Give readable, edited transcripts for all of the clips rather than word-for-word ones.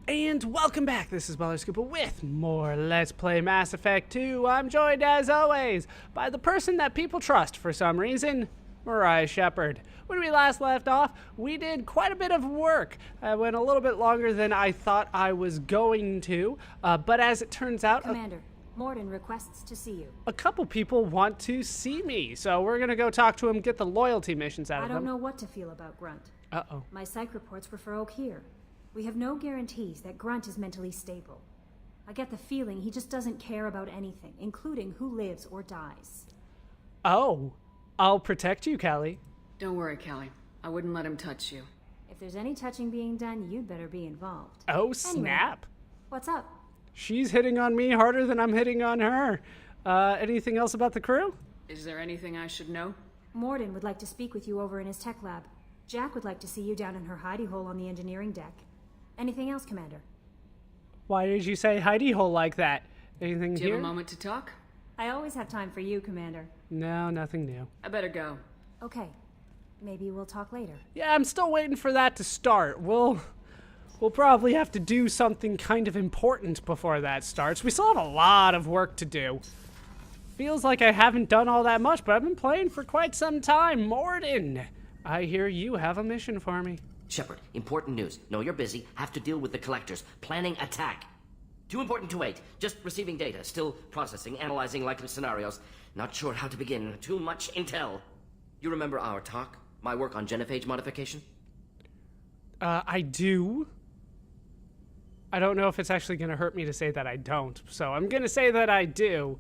And welcome back, this is Scooper with more Let's Play Mass Effect 2. I'm joined, as always, by the person that people trust for some reason, Mariah Shepard. When we last left off, we did quite a bit of work. I went a little bit longer than I thought I was going to, but as it turns out... Commander, Morden requests to see you. A couple people want to see me, so we're gonna go talk to him, get the loyalty missions out of I them. don't know what to feel about Grunt. Uh-oh. My psych reports refer Oak here. We have no guarantees that Grunt is mentally stable. I get the feeling he just doesn't care about anything, including who lives or dies. Oh, I'll protect you, Callie. Don't worry, Callie. I wouldn't let him touch you. If there's any touching being done, you'd better be involved. Oh, snap. Anyway, what's up? She's hitting on me harder than I'm hitting on her. Anything else about the crew? Is there anything I should know? Morden would like to speak with you over in his tech lab. Jack would like to see you down in her hidey hole on the engineering deck. Anything else, Commander? Why did you say hidey hole like that? Anything Do here? you have a moment to talk? I always have time for you, Commander. No, nothing new. I better go. Okay. Maybe we'll talk later. Yeah, I'm still waiting for that to start. We'll probably have to do something kind of important before that starts. We still have a lot of work to do. Feels like I haven't done all that much, but I've been playing for quite some time. Morden, I hear you have a mission for me. Shepard, important news. Know you're busy. Have to deal with the collectors. Planning attack. Too important to wait. Just receiving data. Still processing, analyzing likely scenarios. Not sure how to begin. Too much intel. You remember our talk? My work on genophage modification? I do. I don't know if it's actually going to hurt me to say that I don't. So I'm going to say that I do.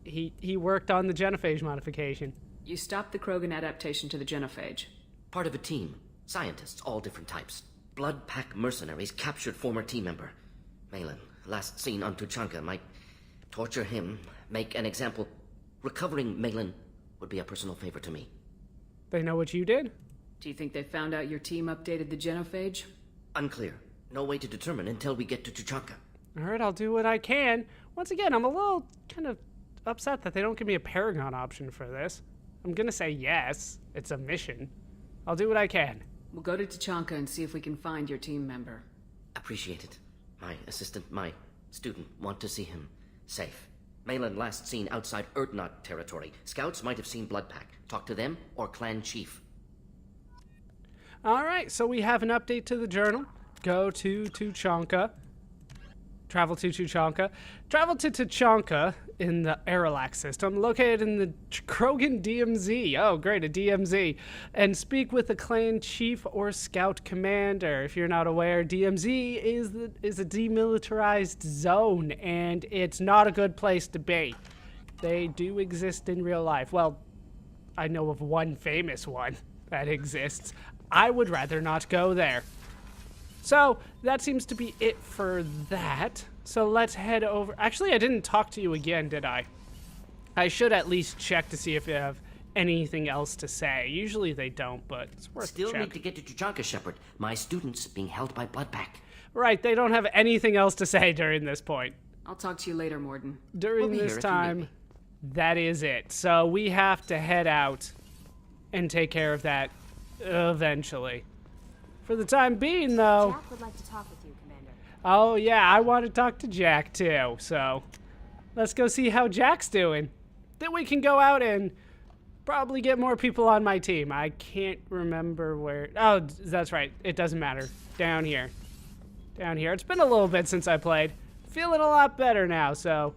He worked on the genophage modification. You stopped the Krogan adaptation to the genophage. Part of a team. Scientists, all different types. Blood Pack mercenaries captured former team member. Malin, last seen on Tuchanka, might torture him, make an example. Recovering Malin would be a personal favor to me. They know what you did? Do you think they found out your team updated the genophage? Unclear. No way to determine until we get to Tuchanka. Alright, I'll do what I can. Once again, I'm a little kind of upset that they don't give me a Paragon option for this. I'm gonna say yes. It's a mission. I'll do what I can. We'll go to Tuchanka and see if we can find your team member. Appreciate it. My assistant, my student, want to see him safe. Malin last seen outside Erdnot territory. Scouts might have seen Bloodpack. Talk to them or clan chief. Alright, so we have an update to the journal. Go to Tuchanka. Travel to Tuchanka. Travel to Tuchanka in the Aralax system, located in the Krogan DMZ. Oh, great, a DMZ. And speak with the clan chief or scout commander. If you're not aware, DMZ is a demilitarized zone, and it's not a good place to be. They do exist in real life. Well, I know of one famous one that exists. I would rather not go there. So, that seems to be it for that. So let's head over. Actually, I didn't talk to you again, did I? I should at least check to see if you have anything else to say. Usually they don't, but it's worth Still a check. need to get to Tuchanka, Shepard. My student's being held by Bloodpack. Right, they don't have anything else to say during this point. I'll talk to you later, Morden. During We'll be this here if you need time, me. that is it. So we have to head out and take care of that eventually. For the time being, though... Jack would like to talk with you, Commander. Oh, yeah, I want to talk to Jack, too. So, let's go see how Jack's doing. Then we can go out and probably get more people on my team. I can't remember where... Oh, that's right. It doesn't matter. Down here. Down here. It's been a little bit since I played. Feeling a lot better now, so...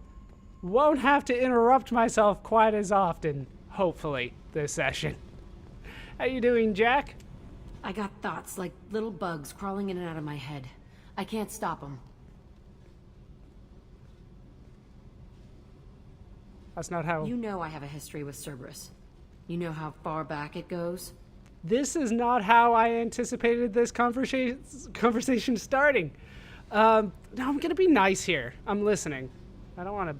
Won't have to interrupt myself quite as often, hopefully, this session. How you doing, Jack? I got thoughts like little bugs crawling in and out of my head. I can't stop them. That's not how... You know I have a history with Cerberus. You know how far back it goes? This is not how I anticipated this conversation starting. No, I'm gonna be nice here. I'm listening. I don't want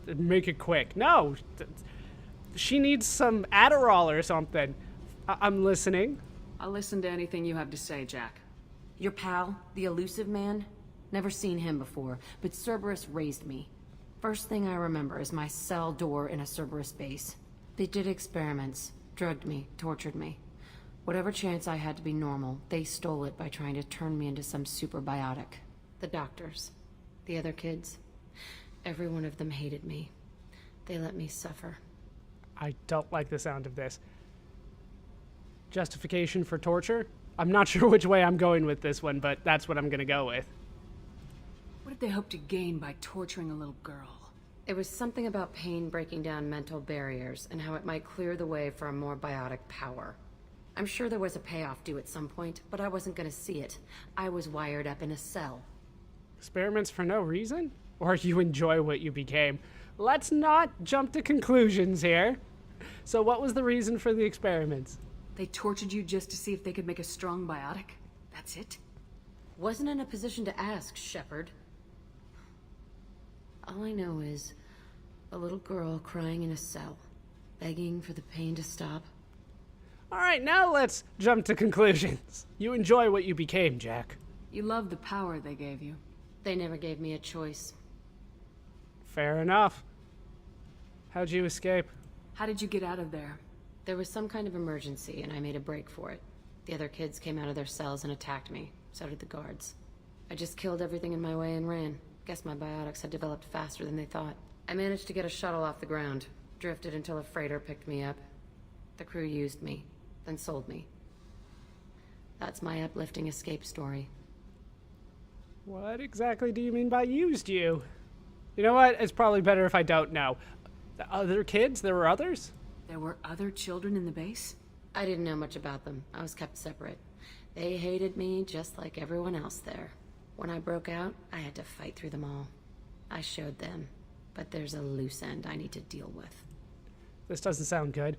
to make it quick. No, she needs some Adderall or something. I'm listening. I'll listen to anything you have to say, Jack. Your pal, the elusive man? Never seen him before, but Cerberus raised me. First thing I remember is my cell door in a Cerberus base. They did experiments, drugged me, tortured me. Whatever chance I had to be normal, they stole it by trying to turn me into some superbiotic. The doctors. The other kids. Every one of them hated me. They let me suffer. I don't like the sound of this. Justification for torture? I'm not sure which way I'm going with this one, but that's what I'm gonna go with. What did they hope to gain by torturing a little girl? It was something about pain breaking down mental barriers and how it might clear the way for a more biotic power. I'm sure there was a payoff due at some point, but I wasn't gonna see it. I was wired up in a cell. Experiments for no reason? Or you enjoy what you became? Let's not jump to conclusions here. So what was the reason for the experiments? They tortured you just to see if they could make a strong biotic? That's it? Wasn't in a position to ask, Shepard. All I know is a little girl crying in a cell, begging for the pain to stop. All right, now let's jump to conclusions. You enjoy what you became, Jack. You love the power they gave you. They never gave me a choice. Fair enough. How'd you escape? How did you get out of there? There was some kind of emergency, and I made a break for it. The other kids came out of their cells and attacked me. So did the guards. I just killed everything in my way and ran. Guess my biotics had developed faster than they thought. I managed to get a shuttle off the ground. Drifted until a freighter picked me up. The crew used me, then sold me. That's my uplifting escape story. What exactly do you mean by used you? You know what? It's probably better if I don't know. The other kids? There were others? There were other children in the base? I didn't know much about them. I was kept separate. They hated me just like everyone else there. When I broke out, I had to fight through them all. I showed them, but there's a loose end I need to deal with. This doesn't sound good.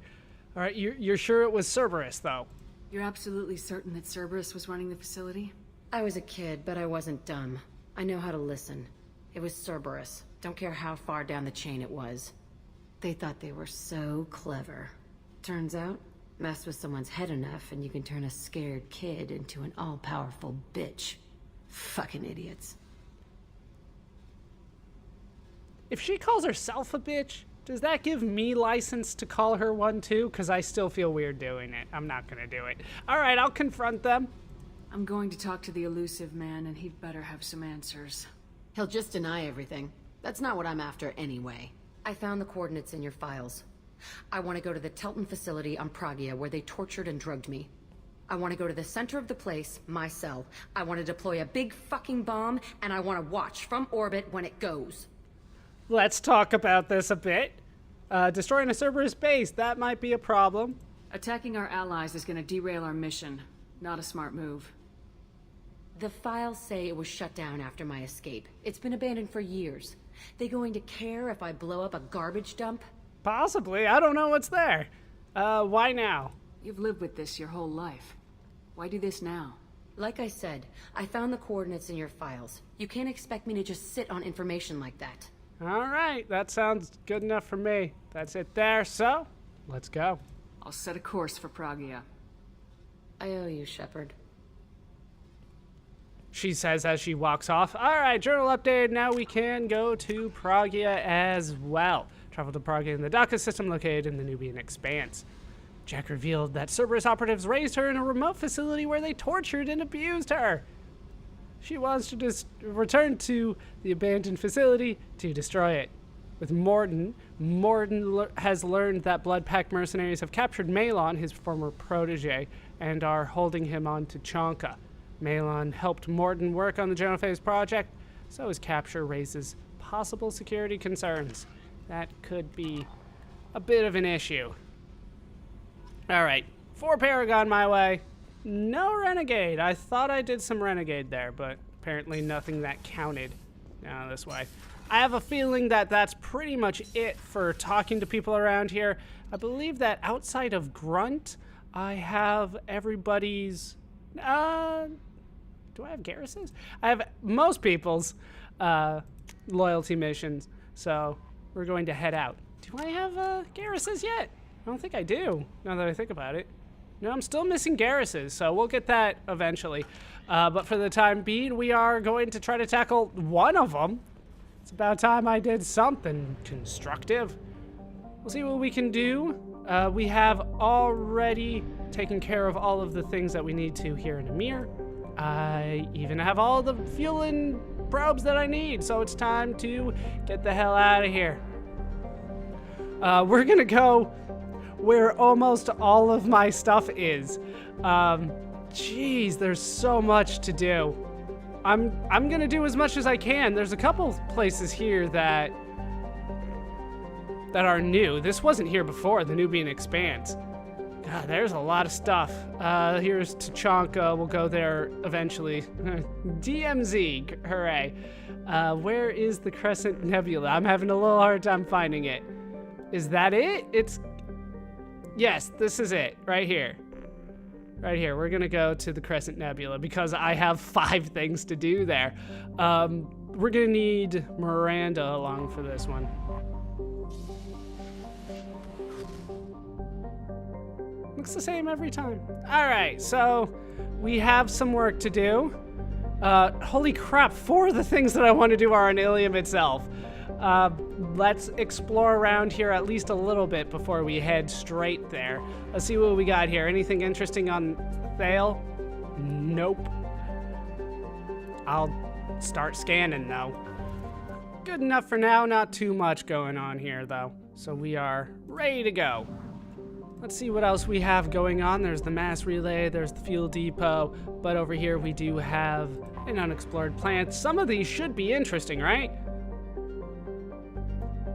All right, you're sure it was Cerberus, though? You're absolutely certain that Cerberus was running the facility? I was a kid, but I wasn't dumb. I know how to listen. It was Cerberus. Don't care how far down the chain it was. They thought they were so clever. Turns out, mess with someone's head enough and you can turn a scared kid into an all-powerful bitch. Fucking idiots. If she calls herself a bitch, does that give me license to call her one too? Because I still feel weird doing it. I'm not gonna do it. All right, I'll confront them. I'm going to talk to the elusive man, and he'd better have some answers. He'll just deny everything. That's not what I'm after anyway. I found the coordinates in your files. I want to go to the Telton facility on Pragia where they tortured and drugged me. I want to go to the center of the place, my cell. I want to deploy a big fucking bomb, and I want to watch from orbit when it goes. Let's talk about this a bit. Destroying a Cerberus base, that might be a problem. Attacking our allies is going to derail our mission. Not a smart move. The files say it was shut down after my escape. It's been abandoned for years. They going to care if I blow up a garbage dump? Possibly. I don't know what's there. Why now? You've lived with this your whole life. Why do this now? Like I said, I found the coordinates in your files. You can't expect me to just sit on information like that. All right, that sounds good enough for me. That's it there, so let's go. I'll set a course for Pragia. I owe you, Shepard. She says as she walks off. All right, journal update. Now we can go to Pragia as well. Travel to Pragia in the Daka system located in the Nubian Expanse. Jack revealed that Cerberus operatives raised her in a remote facility where they tortured and abused her. She wants to return to the abandoned facility to destroy it. With Morden has learned that Blood Pact mercenaries have captured Malon, his former protege, and are holding him on to Chanka. Malon helped Morden work on the Genophage project, so his capture raises possible security concerns. That could be a bit of an issue. All right, 4 Paragon my way. No Renegade. I thought I did some Renegade there, but apparently nothing that counted. Now this way. I have a feeling that that's pretty much it for talking to people around here. I believe that outside of Grunt, I have everybody's... do I have Garrus's? I have most people's loyalty missions, so we're going to head out. Do I have Garrus's yet? I don't think I do, now that I think about it. No, I'm still missing Garrus's, so we'll get that eventually. But for the time being, we are going to try to tackle one of them. It's about time I did something constructive. We'll see what we can do. We have already taken care of all of the things that we need to here in Amir. I even have all the fuel and probes that I need, so it's time to get the hell out of here. We're gonna go where almost all of my stuff is. Jeez, there's so much to do. I'm gonna do as much as I can. There's a couple places here that are new. This wasn't here before, the Nubian Expanse. God, there's a lot of stuff. Here's Tachanka. We'll go there eventually. DMZ, hooray. Where is the Crescent Nebula? I'm having a little hard time finding it. Is that it? Yes, this is it, right here. Right here, we're gonna go to the Crescent Nebula because I have 5 things to do there. We're gonna need Miranda along for this one. Looks the same every time. All right, so we have some work to do. Holy crap, 4 of the things that I want to do are on Illium itself. Let's explore around here at least a little bit before we head straight there. Let's see what we got here. Anything interesting on Thale? Nope. I'll start scanning though. Good enough for now, not too much going on here though. So we are ready to go. Let's see what else we have going on. There's the mass relay, there's the fuel depot, but over here we do have an unexplored plant. Some of these should be interesting, right?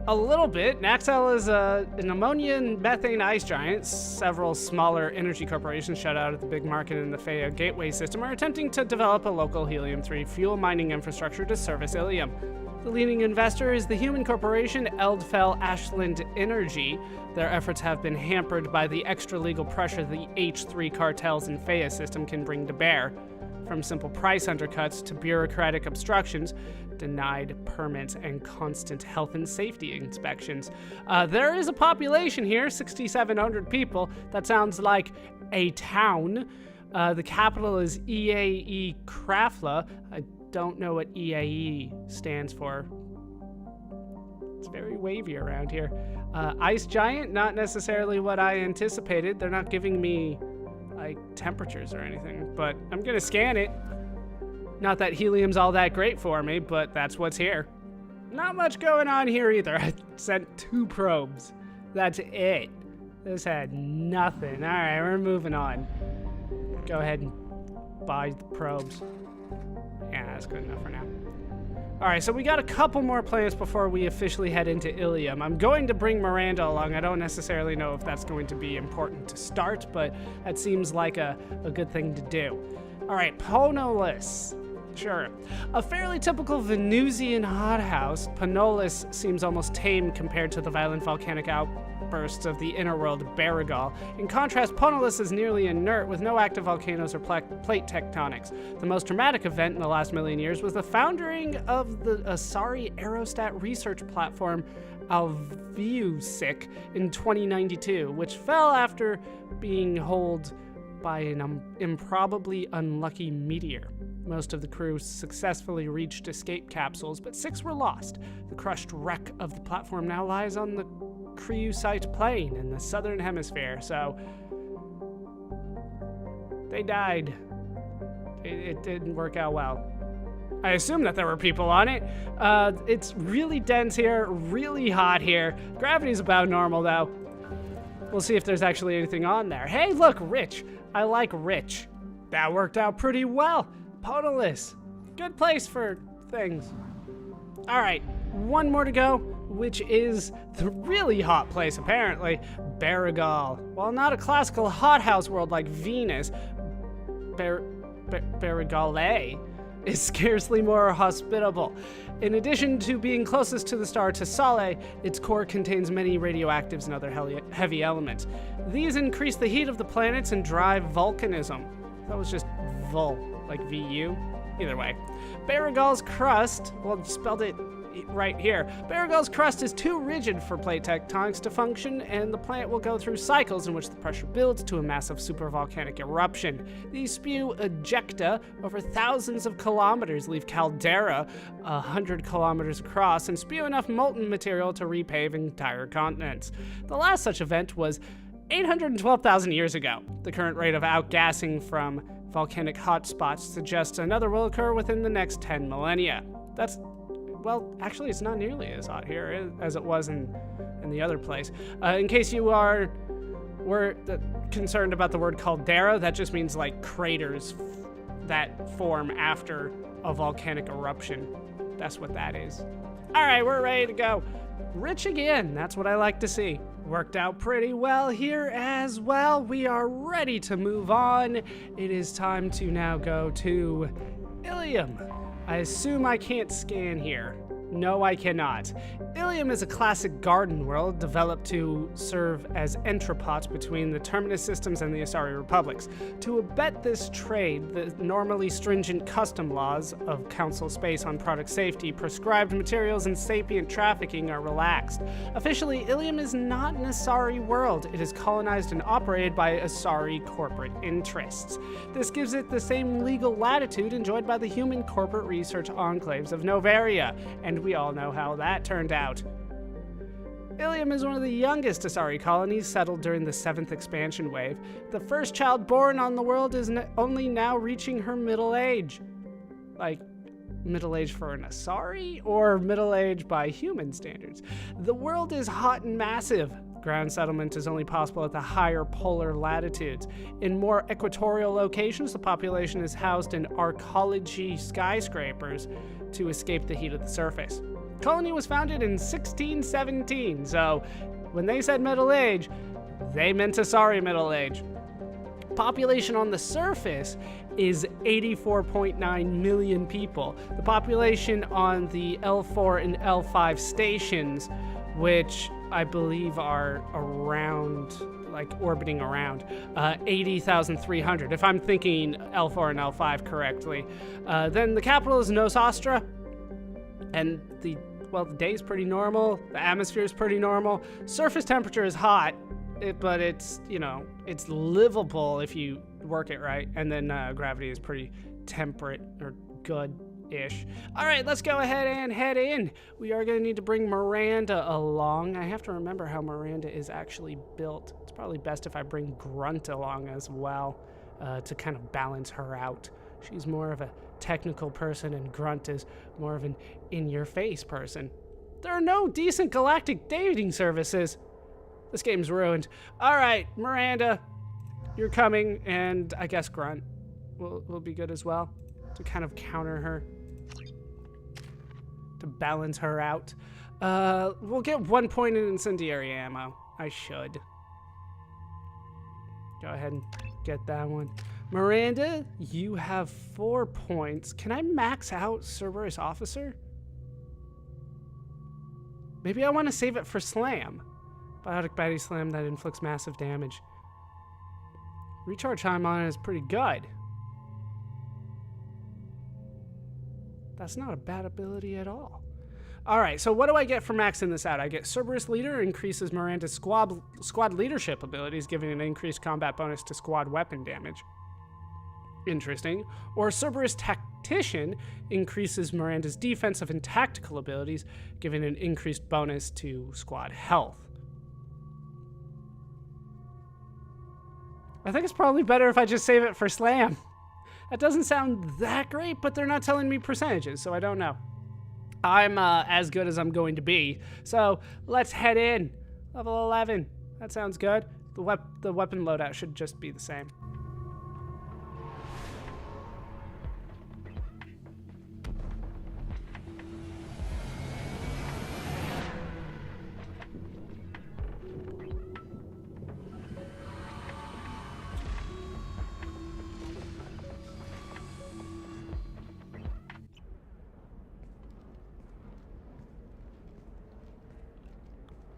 A little bit. Naxxel is an ammonia and methane ice giant. Several smaller energy corporations shut out at the big market in the Faya Gateway system are attempting to develop a local helium-3 fuel mining infrastructure to service Illium. The leading investor is the human corporation Eldfell Ashland Energy. Their efforts have been hampered by the extra-legal pressure the H3 cartels in Faya system can bring to bear. From simple price undercuts to bureaucratic obstructions, denied permits, and constant health and safety inspections. There is a population here, 6,700 people. That sounds like a town. The capital is EAE Krafla. I don't know what EAE stands for. It's very wavy around here. Ice giant, not necessarily what I anticipated. They're not giving me like temperatures or anything, but I'm gonna scan it. Not that helium's all that great for me, but that's what's here. Not much going on here either. I sent 2 probes. That's it. This had nothing. All right, we're moving on. Go ahead and buy the probes. Yeah, that's good enough for now. All right, so we got a couple more plans before we officially head into Illium. I'm going to bring Miranda along. I don't necessarily know if that's going to be important to start, but that seems like a good thing to do. All right, Ponolis. Sure. A fairly typical Venusian hothouse, Panolis seems almost tame compared to the violent volcanic outbursts of the inner world Barrigal. In contrast, Ponolis is nearly inert with no active volcanoes or plate tectonics. The most dramatic event in the last million years was the foundering of the Asari Aerostat research platform Alviusic in 2092, which fell after being holed by an improbably unlucky meteor. Most of the crew successfully reached escape capsules, but 6 were lost. The crushed wreck of the platform now lies on the Cryosite Plain in the southern hemisphere, so they died. It didn't work out well. I assume that there were people on it. It's really dense here, really hot here. Gravity's about normal, though. We'll see if there's actually anything on there. Hey, look, Rich. I like Rich. That worked out pretty well. Ponolis. Good place for things. All right, one more to go, which is the really hot place, apparently, Barrigal. While not a classical hothouse world like Venus, Barrigale is scarcely more hospitable. In addition to being closest to the star Tassale, its core contains many radioactives and other heavy elements. These increase the heat of the planets and drive volcanism. That was just Vol, like VU. Either way. Barrigal's crust, well, spelled it right here. Barrigal's crust is too rigid for plate tectonics to function, and the planet will go through cycles in which the pressure builds to a massive supervolcanic eruption. These spew ejecta over thousands of kilometers, leave caldera 100 kilometers across, and spew enough molten material to repave entire continents. The last such event was 812,000 years ago. The current rate of outgassing from volcanic hotspots suggests another will occur within the next 10 millennia. That's, well, actually, it's not nearly as hot here as it was in the other place. In case you were concerned about the word caldera, that just means like craters that form after a volcanic eruption. That's what that is. All right, we're ready to go. Rich again, that's what I like to see. Worked out pretty well here as well. We are ready to move on. It is time to now go to Illium. I assume I can't scan here. No, I cannot. Illium is a classic garden world developed to serve as entrepots between the Terminus systems and the Asari republics. To abet this trade, the normally stringent custom laws of Council space on product safety, prescribed materials, and sapient trafficking are relaxed. Officially, Illium is not an Asari world. It is colonized and operated by Asari corporate interests. This gives it the same legal latitude enjoyed by the human corporate research enclaves of Novaria, and we all know how that turned out. Illium is one of the youngest Asari colonies settled during the 7th expansion wave. The first child born on the world is only now reaching her middle age. Like, middle age for an Asari, or middle age by human standards? The world is hot and massive. Ground settlement is only possible at the higher polar latitudes. In more equatorial locations, the population is housed in arcology skyscrapers to escape the heat of the surface. Colony was founded in 1617, so when they said middle age, they meant Asari middle age. Population on the surface is 84.9 million people. The population on the L4 and L5 stations, which I believe are around, like orbiting around 80,300, if I'm thinking L4 and L5 correctly. Then the capital is Nosastra, and the day's pretty normal, the atmosphere is pretty normal, surface temperature is hot, but it's, it's livable if you work it right, and then gravity is pretty temperate, or good-ish. All right, let's go ahead and head in. We are going to need to bring Miranda along. I have to remember how Miranda is actually built. It's probably best if I bring Grunt along as well to kind of balance her out. She's more of a technical person, and Grunt is more of an in-your-face person. There are no decent galactic dating services. This game's ruined. All right, Miranda, you're coming, and I guess Grunt will be good as well to kind of counter her, to balance her out. We'll get 1 point in incendiary ammo. I should. Go ahead and get that one. Miranda, you have 4 points. Can I max out Cerberus Officer? Maybe I want to save it for Slam. Biotic Body Slam that inflicts massive damage. Recharge time on it is pretty good. That's not a bad ability at all. All right, so what do I get for maxing this out? I get Cerberus Leader, increases Miranda's squad leadership abilities, giving an increased combat bonus to squad weapon damage. Interesting. Or Cerberus Tactician increases Miranda's defensive and tactical abilities, giving an increased bonus to squad health. I think it's probably better if I just save it for Slam. That doesn't sound that great, but they're not telling me percentages, so I don't know. I'm as good as I'm going to be. So let's head in. Level 11. That sounds good. The weapon loadout should just be the same.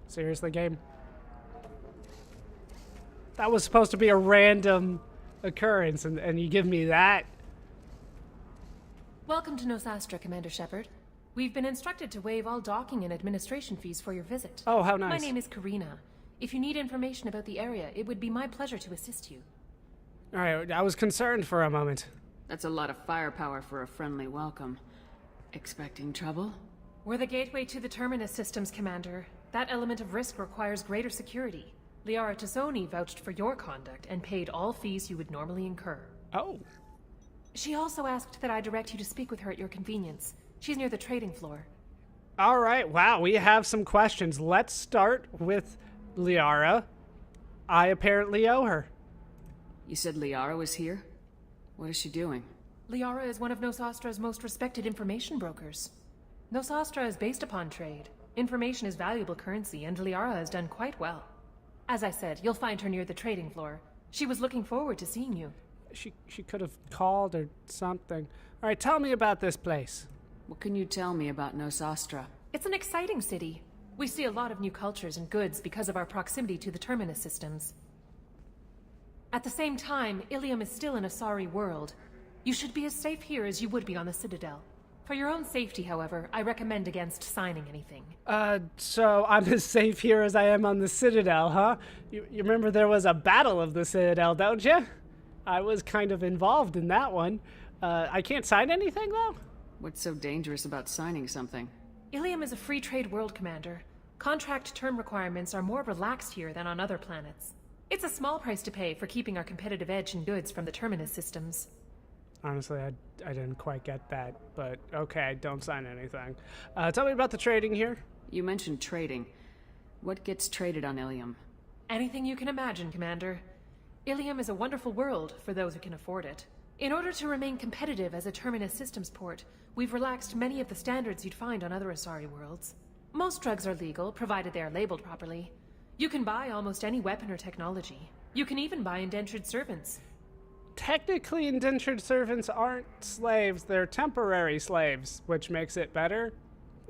Seriously, game? That was supposed to be a random occurrence, and you give me that? Welcome to Nosastra, Commander Shepard. We've been instructed to waive all docking and administration fees for your visit. Oh, how nice. My name is Karina. If you need information about the area, it would be my pleasure to assist you. All right, I was concerned for a moment. That's a lot of firepower for a friendly welcome. Expecting trouble? We're the gateway to the Terminus systems, Commander. That element of risk requires greater security. Liara Tazzoni vouched for your conduct and paid all fees you would normally incur. Oh. She also asked that I direct you to speak with her at your convenience. She's near the trading floor. All right, wow, we have some questions. Let's start with Liara. I apparently owe her. You said Liara was here? What is she doing? Liara is one of Nosastra's most respected information brokers. Nosastra is based upon trade. Information is valuable currency, and Liara has done quite well. As I said, you'll find her near the trading floor. She was looking forward to seeing you. She could have called or something. All right, tell me about this place. What can you tell me about Nosastra? It's an exciting city. We see a lot of new cultures and goods because of our proximity to the Terminus systems. At the same time, Illium is still an Asari world. You should be as safe here as you would be on the Citadel. For your own safety, however, I recommend against signing anything. So I'm as safe here as I am on the Citadel, huh? You remember there was a battle of the Citadel, don't you? I was kind of involved in that one. I can't sign anything, though? What's so dangerous about signing something? Illium is a free trade world, Commander. Contract term requirements are more relaxed here than on other planets. It's a small price to pay for keeping our competitive edge in goods from the Terminus systems. Honestly, I didn't quite get that, but okay, don't sign anything. Tell me about the trading here. You mentioned trading. What gets traded on Illium? Anything you can imagine, Commander. Illium is a wonderful world for those who can afford it. In order to remain competitive as a Terminus systems port, we've relaxed many of the standards you'd find on other Asari worlds. Most drugs are legal, provided they are labeled properly. You can buy almost any weapon or technology. You can even buy indentured servants. Technically, indentured servants aren't slaves, they're temporary slaves, which makes it better.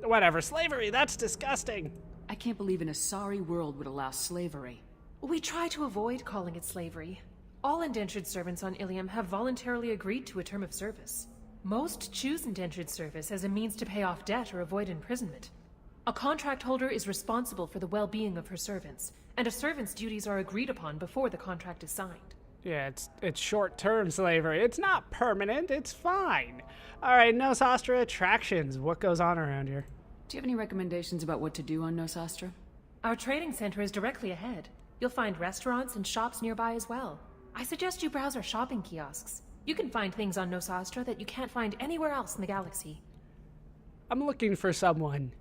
Whatever, slavery, that's disgusting. I can't believe an Asari world would allow slavery. We try to avoid calling it slavery. All indentured servants on Illium have voluntarily agreed to a term of service. Most choose indentured service as a means to pay off debt or avoid imprisonment. A contract holder is responsible for the well-being of her servants, and a servant's duties are agreed upon before the contract is signed. Yeah, it's short-term slavery. It's not permanent, it's fine. All right, Nosastra attractions. What goes on around here? Do you have any recommendations about what to do on Nosastra? Our trading center is directly ahead. You'll find restaurants and shops nearby as well. I suggest you browse our shopping kiosks. You can find things on Nosastra that you can't find anywhere else in the galaxy. I'm looking for someone.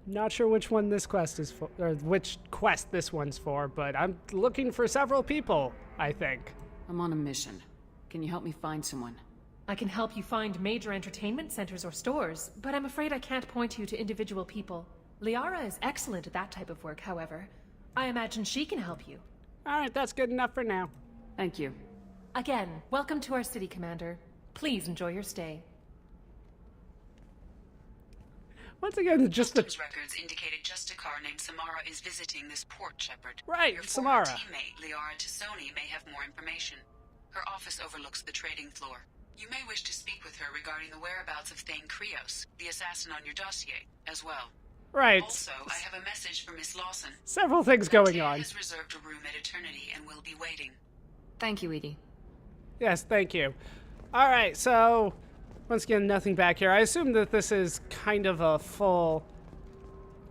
Not sure which one this quest is for, or which quest this one's for, but I'm looking for several people, I think. I'm on a mission. Can you help me find someone? I can help you find major entertainment centers or stores, but I'm afraid I can't point you to individual people. Liara is excellent at that type of work, however. I imagine she can help you. All right, that's good enough for now. Thank you. Again, welcome to our city, Commander. Please enjoy your stay. Once again, just the... Customs records indicated just a car named Samara is visiting this port, Shepard. Right, Your Samara. former teammate, Liara Tassoni, may have more information. Her office overlooks the trading floor. You may wish to speak with her regarding the whereabouts of Thane Krios, the assassin on your dossier, as well. Right. Also, I have a message for Miss Lawson. Several things going Matea on. has reserved a room at Eternity and will be waiting. Thank you, Edie. Yes, thank you. All right, so once again, nothing back here. I assume that this is kind of a full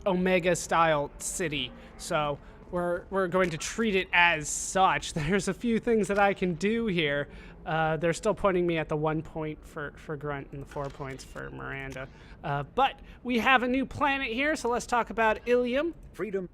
Omega-style city, so we're going to treat it as such. There's a few things that I can do here. They're still pointing me at the 1 point for Grunt and the 4 points for Miranda. But we have a new planet here, so let's talk about Illium. Freedom